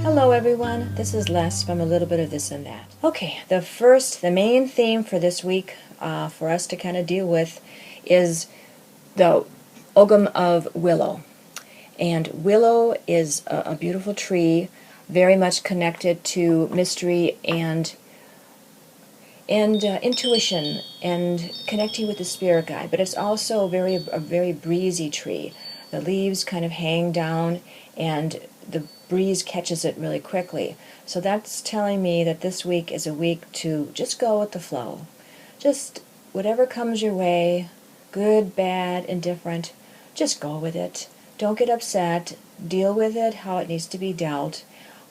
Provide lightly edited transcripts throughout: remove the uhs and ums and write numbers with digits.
Hello everyone, this is Les from A Little Bit of This and That. Okay, the main theme for this week for us to kind of deal with is the Ogham of Willow. And willow is a beautiful tree, very much connected to mystery and intuition and connecting with the spirit guide, but it's also a very breezy tree. The leaves kind of hang down and the breeze catches it really quickly. So that's telling me that this week is a week to just go with the flow. Just whatever comes your way, good, bad, indifferent, just go with it. Don't get upset. Deal with it how it needs to be dealt,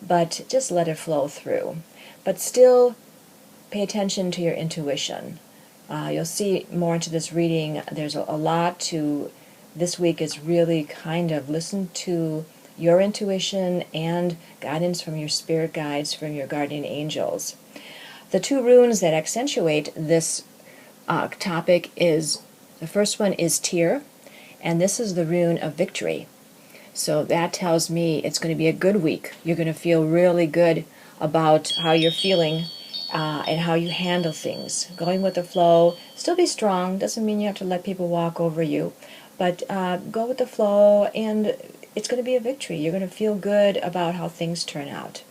but just let it flow through. But still pay attention to your intuition. You'll see more into this reading. There's a lot to this week is really kind of listen to your intuition and guidance from your spirit guides, from your guardian angels. The two runes that accentuate this topic is, the first one is Tyr, and this is the rune of victory. So that tells me it's going to be a good week. You're going to feel really good about how you're feeling and how you handle things. Going with the flow, still be strong, doesn't mean you have to let people walk over you, but go with the flow and it's going to be a victory. You're going to feel good about how things turn out.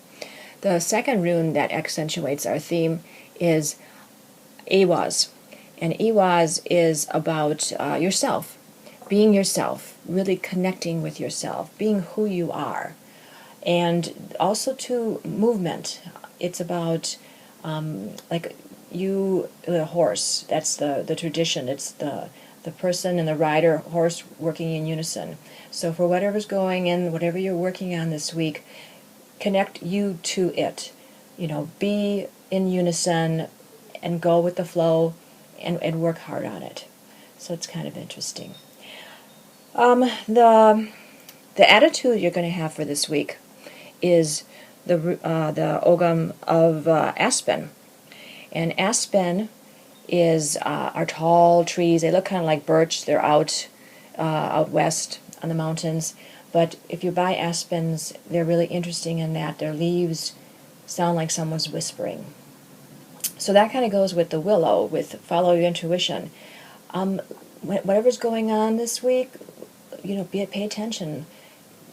The second rune that accentuates our theme is Ehwaz. And Ehwaz is about yourself, being yourself, really connecting with yourself, being who you are. And also to movement. It's about like you, the horse, that's the tradition. It's the person and the rider, horse working in unison. So for whatever's going in, whatever you're working on this week, connect you to it. You know, be in unison and go with the flow and work hard on it. So it's kind of interesting. The attitude you're going to have for this week is the Ogham of Aspen. And aspen is are tall trees. They look kind of like birch. They're out west on the mountains. But if you buy aspens, they're really interesting in that their leaves sound like someone's whispering. So that kind of goes with the willow, with follow your intuition. Whatever's going on this week, pay attention.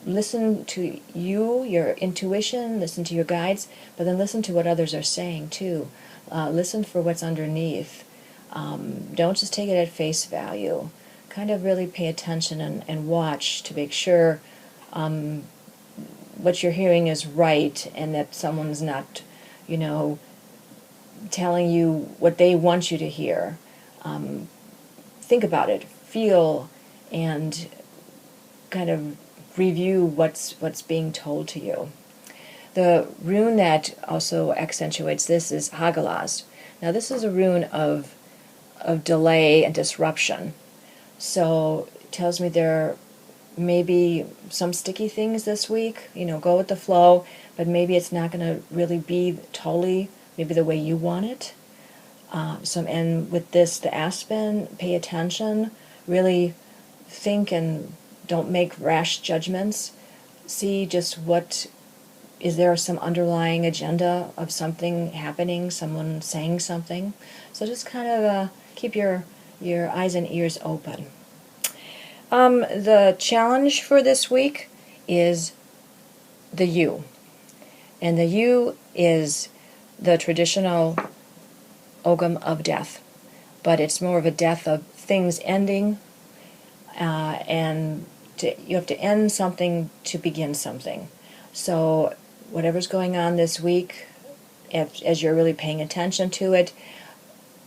Listen to you, your intuition, listen to your guides, but then listen to what others are saying too. Listen for what's underneath. Don't just take it at face value. Kind of really pay attention and watch to make sure what you're hearing is right and that someone's not, telling you what they want you to hear. Think about it, feel, and kind of review what's being told to you. The rune that also accentuates this is Hagalaz. Now this is a rune of delay and disruption. So it tells me there may be some sticky things this week. Go with the flow, but maybe it's not going to really be totally maybe the way you want it. And with this, the aspen, pay attention, really think and don't make rash judgments. See just is there some underlying agenda of something happening, someone saying something. So just kind of keep your eyes and ears open. The challenge for this week is the U. And the U is the traditional Ogham of death. But it's more of a death of things ending, you have to end something to begin something. So whatever's going on this week, as you're really paying attention to it,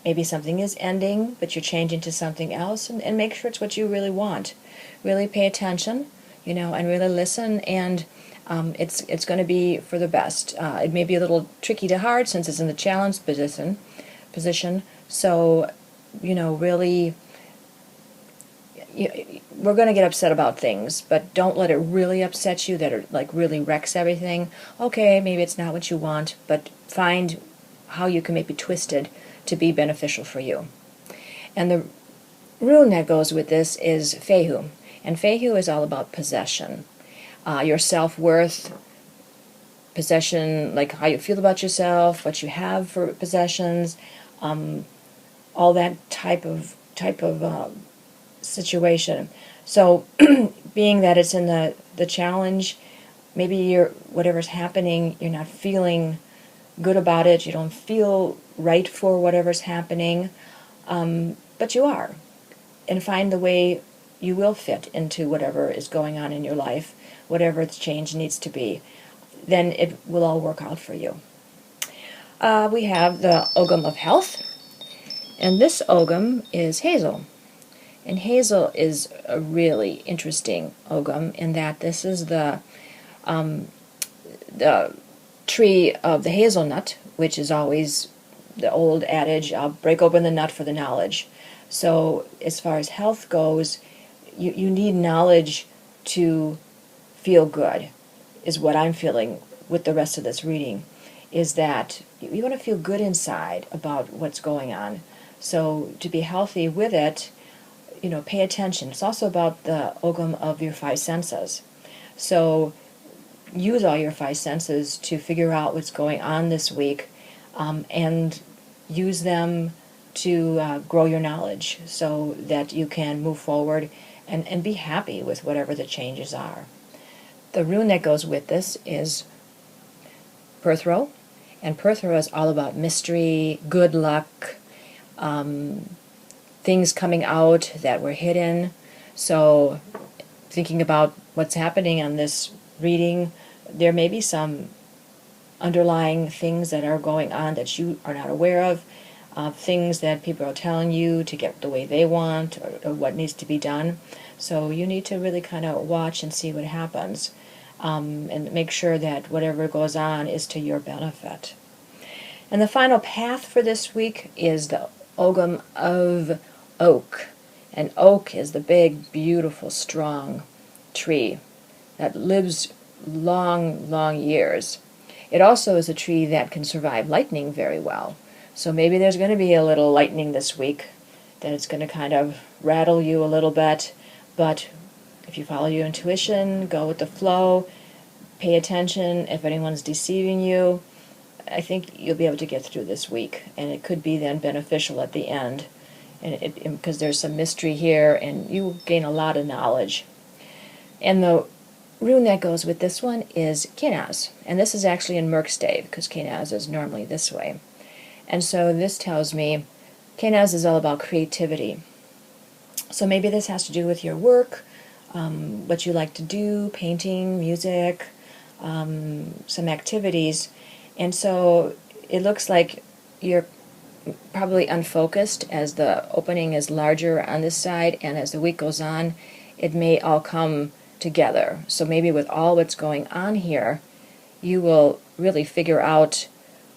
maybe something is ending, but you're changing to something else, and make sure it's what you really want. Really pay attention, and really listen, and it's going to be for the best. It may be a little tricky to hard since it's in the challenge position. So, really, we're going to get upset about things, but don't let it really upset you that it really wrecks everything. Okay, maybe it's not what you want, but find how you can maybe twist it to be beneficial for you. And the rune that goes with this is Fehu. And Fehu is all about possession. Your self-worth, possession, like how you feel about yourself, what you have for possessions, all that type of situation. So, being that it's in the challenge, maybe whatever's happening, you're not feeling good about it. You don't feel right for whatever's happening, but you are, and find the way you will fit into whatever is going on in your life, whatever the change needs to be. Then it will all work out for you. We have the Ogham of Health, and this Ogham is hazel. And hazel is a really interesting Ogham in that this is the tree of the hazelnut, which is always the old adage, I'll break open the nut for the knowledge. So as far as health goes, you need knowledge to feel good, is what I'm feeling with the rest of this reading, is that you want to feel good inside about what's going on. So to be healthy with it, pay attention. It's also about the Ogham of your five senses. So use all your five senses to figure out what's going on this week, and use them to grow your knowledge so that you can move forward and be happy with whatever the changes are. The rune that goes with this is Perthro, and Perthro is all about mystery, good luck, things coming out that were hidden. So thinking about what's happening on this reading, there may be some underlying things that are going on that you are not aware of, things that people are telling you to get the way they want, or what needs to be done. So you need to really kind of watch and see what happens, and make sure that whatever goes on is to your benefit. And the final path for this week is the Ogham of Oak. And oak is the big, beautiful, strong tree that lives long, long years. It also is a tree that can survive lightning very well. So maybe there's going to be a little lightning this week that it's going to kind of rattle you a little bit. But if you follow your intuition, go with the flow, pay attention if anyone's deceiving you, I think you'll be able to get through this week. And it could be then beneficial at the end, and because there's some mystery here, and you gain a lot of knowledge. And the rune that goes with this one is Kenaz, and this is actually in Merkstave, because Kenaz is normally this way. And so this tells me Kenaz is all about creativity. So maybe this has to do with your work, what you like to do, painting, music, some activities. And so it looks like you're probably unfocused as the opening is larger on this side, and as the week goes on, it may all come together. So maybe with all what's going on here, you will really figure out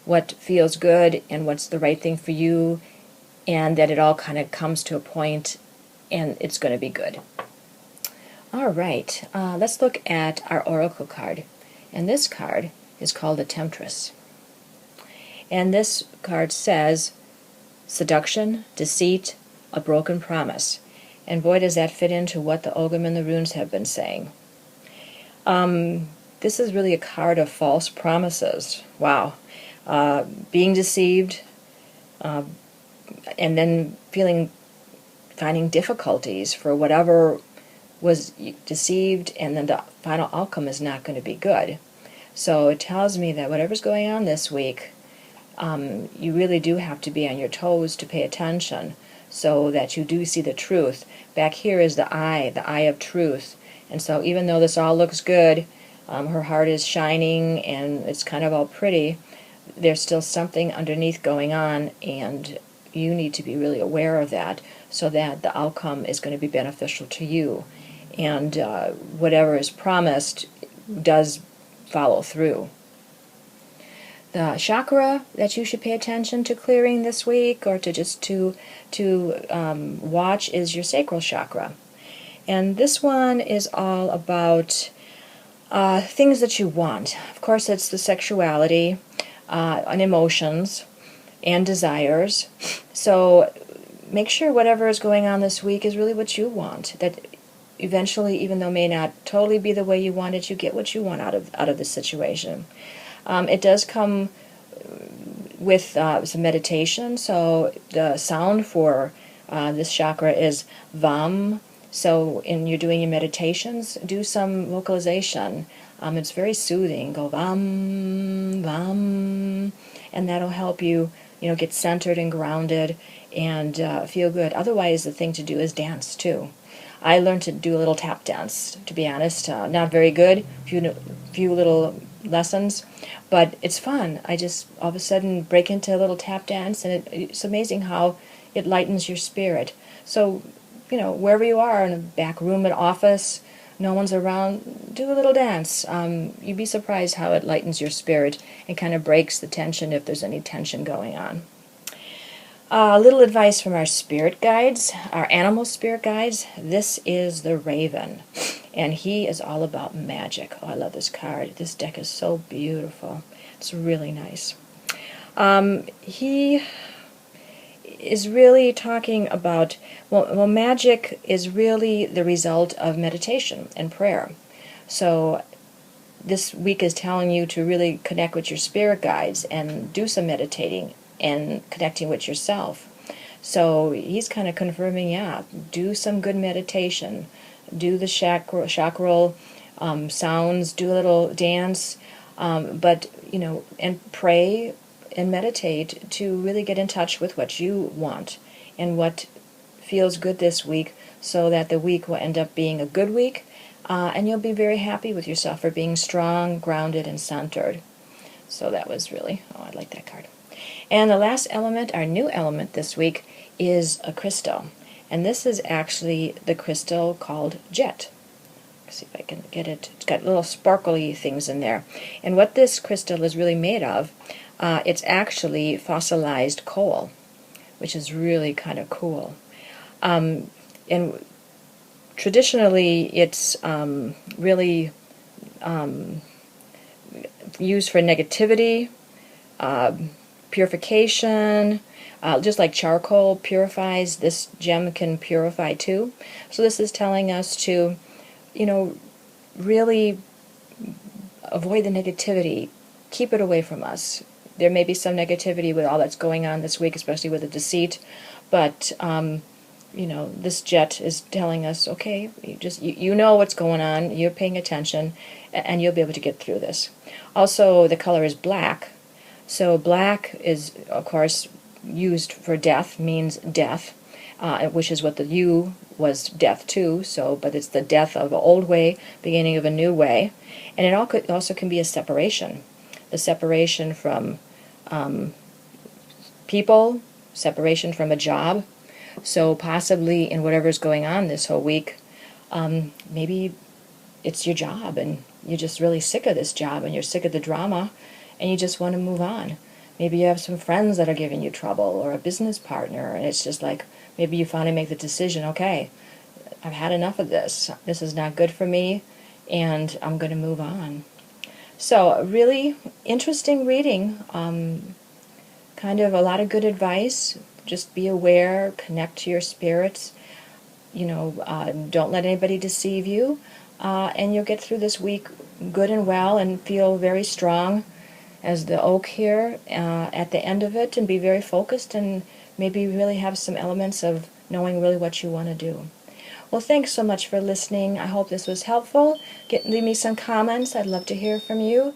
what feels good and what's the right thing for you, and that it all kind of comes to a point and it's going to be good. All right, let's look at our oracle card. And this card is called the Temptress. And this card says seduction, deceit, a broken promise. And boy, does that fit into what the Ogham and the runes have been saying. This is really a card of false promises. Wow. Being deceived, and then finding difficulties for whatever was deceived, and then the final outcome is not going to be good. So it tells me that whatever's going on this week, you really do have to be on your toes to pay attention so that you do see the truth. Back here is the eye of truth. And so even though this all looks good, her heart is shining and it's kind of all pretty, there's still something underneath going on, and you need to be really aware of that so that the outcome is going to be beneficial to you. And whatever is promised does follow through. The chakra that you should pay attention to clearing this week, or to watch, is your sacral chakra. And this one is all about things that you want. Of course, it's the sexuality and emotions and desires. So make sure whatever is going on this week is really what you want. That eventually, even though it may not totally be the way you want it, you get what you want out of the situation. It does come with some meditation, so the sound for this chakra is Vam. So in you're doing your meditations, do some vocalization. It's very soothing. Go Vam, Vam, and that'll help you, get centered and grounded and feel good. Otherwise, the thing to do is dance too. I learned to do a little tap dance, to be honest. Not very good, few little lessons, but it's fun. I just all of a sudden break into a little tap dance, and it's amazing how it lightens your spirit. So, wherever you are, in a back room, an office, no one's around, do a little dance. You'd be surprised how it lightens your spirit and kind of breaks the tension if there's any tension going on. A little advice from our spirit guides, our animal spirit guides. This is the Raven, and he is all about magic. Oh, I love this card. This deck is so beautiful. It's really nice. He is really talking about, well, magic is really the result of meditation and prayer. So this week is telling you to really connect with your spirit guides and do some meditating and connecting with yourself. So he's kind of confirming, do some good meditation, do the chakral sounds, do a little dance, but and pray and meditate to really get in touch with what you want and what feels good this week, so that the week will end up being a good week, and you'll be very happy with yourself for being strong, grounded, and centered. So that was really, I like that card. And the last element, our new element this week, is a crystal. And this is actually the crystal called Jet. Let's see if I can get it. It's got little sparkly things in there. And what this crystal is really made of, it's actually fossilized coal, which is really kind of cool. And traditionally, it's really used for negativity, purification, just like charcoal purifies, this gem can purify too. So this is telling us to, really avoid the negativity. Keep it away from us. There may be some negativity with all that's going on this week, especially with the deceit, but this jet is telling us, okay, you know what's going on, you're paying attention, and you'll be able to get through this. Also, the color is black. So black is, of course, used for death, means death, which is what the U was, death too. So, but it's the death of an old way, beginning of a new way, and it also can be a separation, the separation from people, separation from a job. So possibly in whatever's going on this whole week, maybe it's your job, and you're just really sick of this job, and you're sick of the drama, and you just want to move on. Maybe you have some friends that are giving you trouble, or a business partner, and it's just like, maybe you finally make the decision, okay, I've had enough of this. This is not good for me, and I'm going to move on. So, really interesting reading. Kind of a lot of good advice. Just be aware, connect to your spirits. Don't let anybody deceive you, and you'll get through this week good and well, and feel very strong as the oak here at the end of it, and be very focused, and maybe really have some elements of knowing really what you want to do. Well, thanks so much for listening. I hope this was helpful. Leave me some comments. I'd love to hear from you.